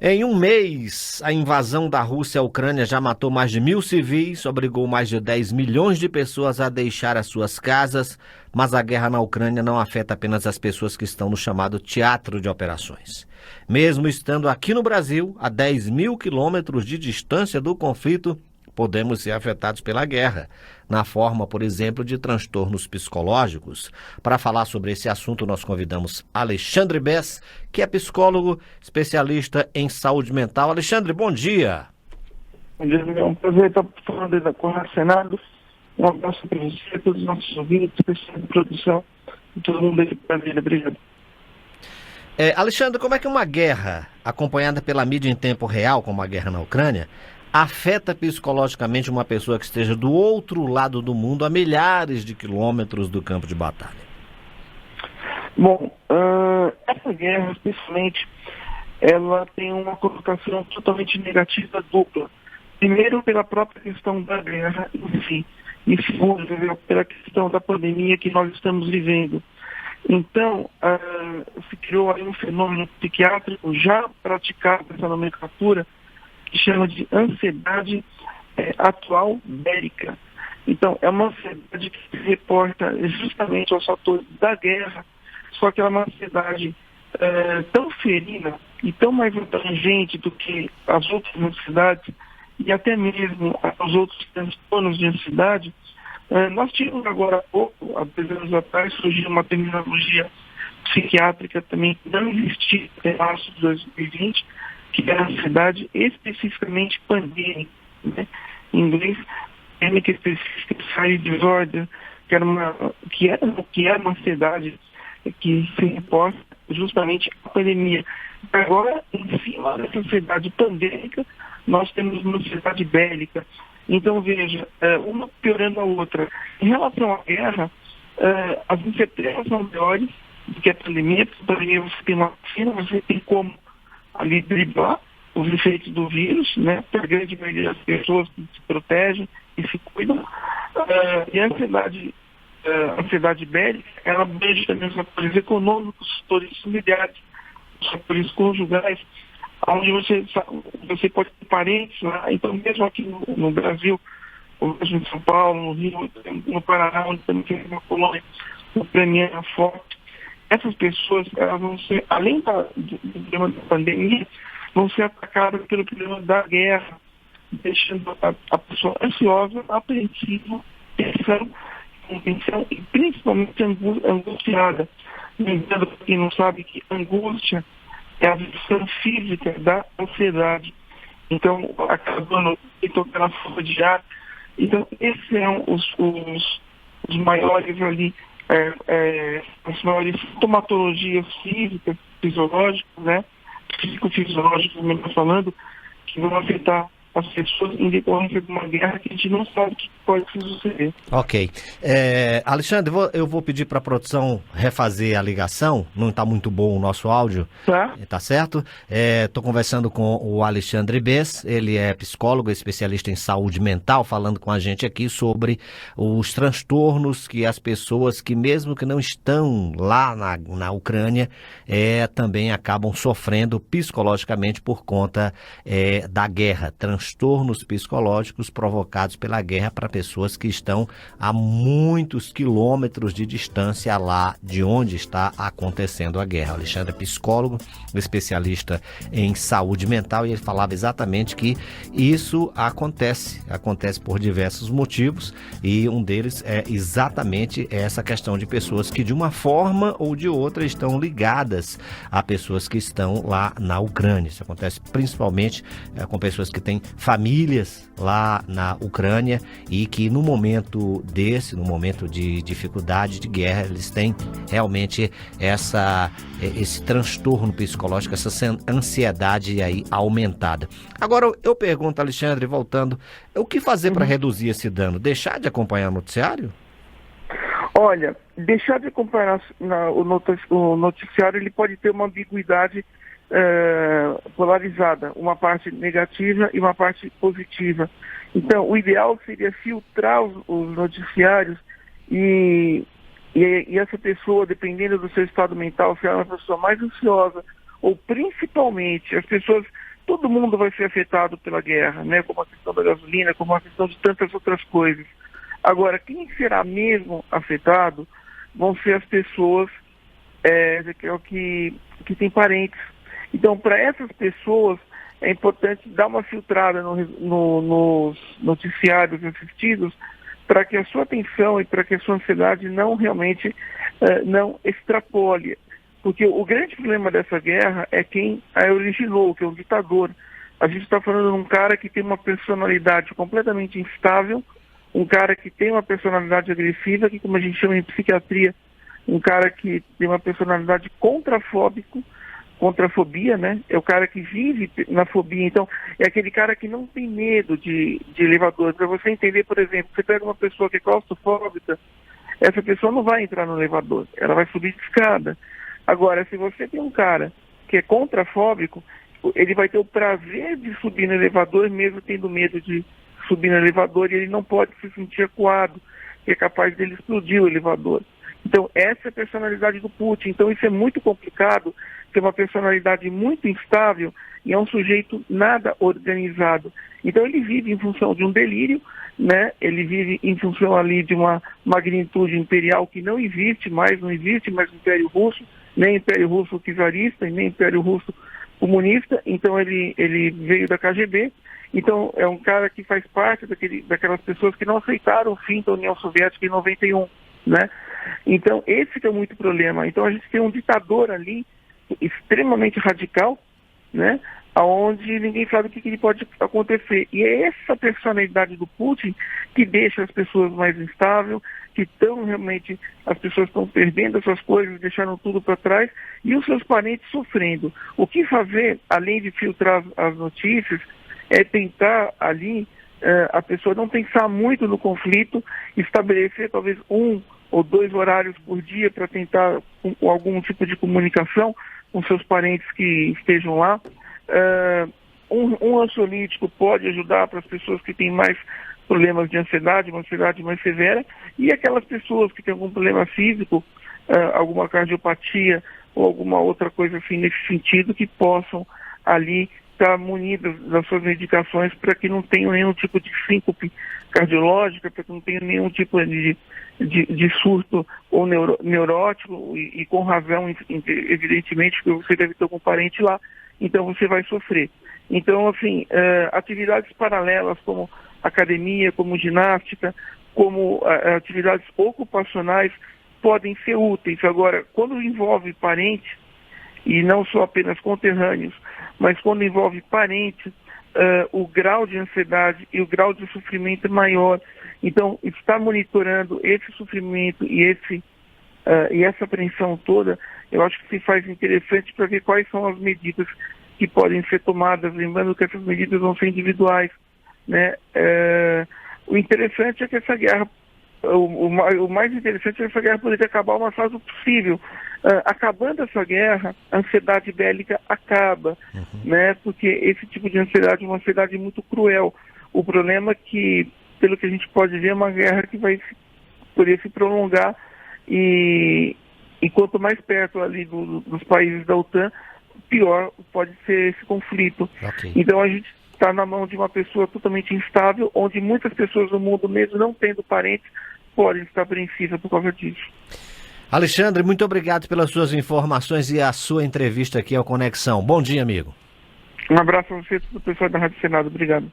Em um mês, a invasão da Rússia à Ucrânia já matou mais de 1.000 civis, obrigou mais de 10 milhões de pessoas a deixar as suas casas, mas a guerra na Ucrânia não afeta apenas as pessoas que estão no chamado teatro de operações. Mesmo estando aqui no Brasil, a 10 mil quilômetros de distância do conflito, podemos ser afetados pela guerra, na forma, por exemplo, de transtornos psicológicos. Para falar sobre esse assunto, nós convidamos Alexandre Bess, que é psicólogo, especialista em saúde mental. Alexandre, bom dia. Bom dia, é um prazer estar falando da Correio Senado. Um abraço para você, a todos os nossos ouvintes, pessoal de produção e todo mundo aí para vida. Obrigado. Alexandre, como é que uma guerra acompanhada pela mídia em tempo real, como a guerra na Ucrânia, afeta psicologicamente uma pessoa que esteja do outro lado do mundo, a milhares de quilômetros do campo de batalha? Bom, essa guerra, especialmente, ela tem uma conotação totalmente negativa dupla. Primeiro, pela própria questão da guerra em si, e segundo, pela questão da pandemia que nós estamos vivendo. Então, se criou aí um fenômeno psiquiátrico já praticado essa nomenclatura, que chama de ansiedade atual bélica. Então, é uma ansiedade que se reporta justamente aos fatores da guerra, só que ela é uma ansiedade tão ferina e tão mais abrangente do que as outras ansiedades e até mesmo os outros transtornos de ansiedade. Nós tínhamos agora há pouco, há 2 anos atrás, surgiu uma terminologia psiquiátrica também que não existia até março de 2020, que era a ansiedade especificamente pandêmica, né? Em inglês, Pandemic Specific Anxiety Disorder, que era uma ansiedade que se reporta justamente à pandemia. Agora, em cima dessa ansiedade pandêmica, nós temos uma ansiedade bélica. Então, veja, uma piorando a outra. Em relação à guerra, as incertezas são maiores do que a pandemia, porque a pandemia você tem uma vacina, você tem como ali driblar os efeitos do vírus, né? A grande maioria das pessoas que se protegem e se cuidam. E a ansiedade bélica, ela abrange também os fatores econômicos, os fatores familiares, os fatores conjugais, onde você pode ter parentes lá. Então, mesmo aqui no Brasil, ou mesmo em São Paulo, no Rio, no Paraná, onde também tem uma colônia ucraniana forte, essas pessoas, elas vão ser, além do problema da pandemia, vão ser atacadas pelo problema da guerra, deixando a pessoa ansiosa, apreensiva, com tensão e principalmente angustiada. Lembrando, para quem não sabe, que angústia é a versão física da ansiedade. Então, acabando de tocar na forma de ar. Então, esses são os maiores ali, as maiores sintomatologias físicas, fisiológicas, né? Psicofisiológicas, mesmo falando, que vão afetar as pessoas em decorrência de uma guerra que a gente não sabe o que pode suceder. Ok. Alexandre, eu vou pedir para a produção refazer a ligação. Não está muito bom o nosso áudio. Tá? Tá certo? Estou conversando com o Alexandre Bess. Ele é psicólogo, especialista em saúde mental, falando com a gente aqui sobre os transtornos que as pessoas que mesmo que não estão lá na Ucrânia, também acabam sofrendo psicologicamente por conta da guerra. Transtornos psicológicos provocados pela guerra para pessoas que estão a muitos quilômetros de distância lá de onde está acontecendo a guerra. O Alexandre é psicólogo, especialista em saúde mental, e ele falava exatamente que isso acontece por diversos motivos, e um deles é exatamente essa questão de pessoas que de uma forma ou de outra estão ligadas a pessoas que estão lá na Ucrânia. Isso acontece principalmente com pessoas que têm famílias lá na Ucrânia e que no momento de dificuldade, de guerra, eles têm realmente esse transtorno psicológico, essa ansiedade aí aumentada. Agora, eu pergunto, Alexandre, voltando, o que fazer para reduzir esse dano? Deixar de acompanhar o noticiário? Olha, deixar de acompanhar o noticiário, ele pode ter uma ambiguidade polarizada, uma parte negativa e uma parte positiva. Então, o ideal seria filtrar os noticiários e essa pessoa, dependendo do seu estado mental, se ela é uma pessoa mais ansiosa ou principalmente as pessoas todo mundo vai ser afetado pela guerra, né? Como a questão da gasolina, como a questão de tantas outras coisas. Agora, quem será mesmo afetado vão ser as pessoas que têm parentes. Então, para essas pessoas, é importante dar uma filtrada nos noticiários assistidos para que a sua atenção e para que a sua ansiedade não realmente não extrapole. Porque o grande problema dessa guerra é quem a originou, que é o ditador. A gente está falando de um cara que tem uma personalidade completamente instável, um cara que tem uma personalidade agressiva, que como a gente chama em psiquiatria, um cara que tem uma personalidade contrafobia, né? É o cara que vive na fobia. Então, é aquele cara que não tem medo de elevador. Para você entender, por exemplo, você pega uma pessoa que é claustrofóbica, essa pessoa não vai entrar no elevador, ela vai subir de escada. Agora, se você tem um cara que é contrafóbico, ele vai ter o prazer de subir no elevador, mesmo tendo medo de subir no elevador, e ele não pode se sentir acuado, que é capaz dele explodir o elevador. Então, essa é a personalidade do Putin. Então, isso é muito complicado, que é uma personalidade muito instável e é um sujeito nada organizado. Então, ele vive em função de um delírio, né? Ele vive em função ali de uma magnitude imperial que não existe mais o Império Russo, nem Império Russo czarista, nem Império Russo comunista. Então, ele veio da KGB. Então, é um cara que faz parte daquelas pessoas que não aceitaram o fim da União Soviética em 91, né? Então, esse que é muito problema. Então, a gente tem um ditador ali, extremamente radical, né? Onde ninguém sabe o que ele pode acontecer. E é essa personalidade do Putin que deixa as pessoas mais instáveis, que estão realmente, as pessoas estão perdendo as suas coisas, deixando tudo para trás, e os seus parentes sofrendo. O que fazer, além de filtrar as notícias, é tentar ali, a pessoa não pensar muito no conflito, estabelecer talvez 1 ou 2 horários por dia para tentar com algum tipo de comunicação com seus parentes que estejam lá. Um ansiolítico pode ajudar para as pessoas que têm mais problemas de ansiedade, uma ansiedade mais severa, e aquelas pessoas que têm algum problema físico, alguma cardiopatia ou alguma outra coisa assim nesse sentido, que possam ali estar munidas das suas medicações para que não tenham nenhum tipo de síncope cardiológica, para que não tenham nenhum tipo de surto ou neurótico, e com razão, evidentemente, porque você deve ter algum parente lá, então você vai sofrer. Então, assim, atividades paralelas como academia, como ginástica, como atividades ocupacionais podem ser úteis. Agora, quando envolve parentes, e não só apenas conterrâneos, mas quando envolve parentes, o grau de ansiedade e o grau de sofrimento é maior. Então, estar monitorando esse sofrimento e essa apreensão toda, eu acho que se faz interessante para ver quais são as medidas que podem ser tomadas, lembrando que essas medidas vão ser individuais, né? O interessante é que essa guerra, o mais interessante é que essa guerra poderia acabar o mais rápido possível. Acabando essa guerra, a ansiedade bélica acaba, né? Porque esse tipo de ansiedade é uma ansiedade muito cruel. O problema é que, pelo que a gente pode ver, é uma guerra que poderia se prolongar, e quanto mais perto ali dos países da OTAN, pior pode ser esse conflito. Okay. Então a gente está na mão de uma pessoa totalmente instável, onde muitas pessoas no mundo, mesmo não tendo parentes, podem estar apreensivas por causa disso. Alexandre, muito obrigado pelas suas informações e a sua entrevista aqui ao Conexão. Bom dia, amigo. Um abraço a você e todo o pessoal da Rádio Senado. Obrigado.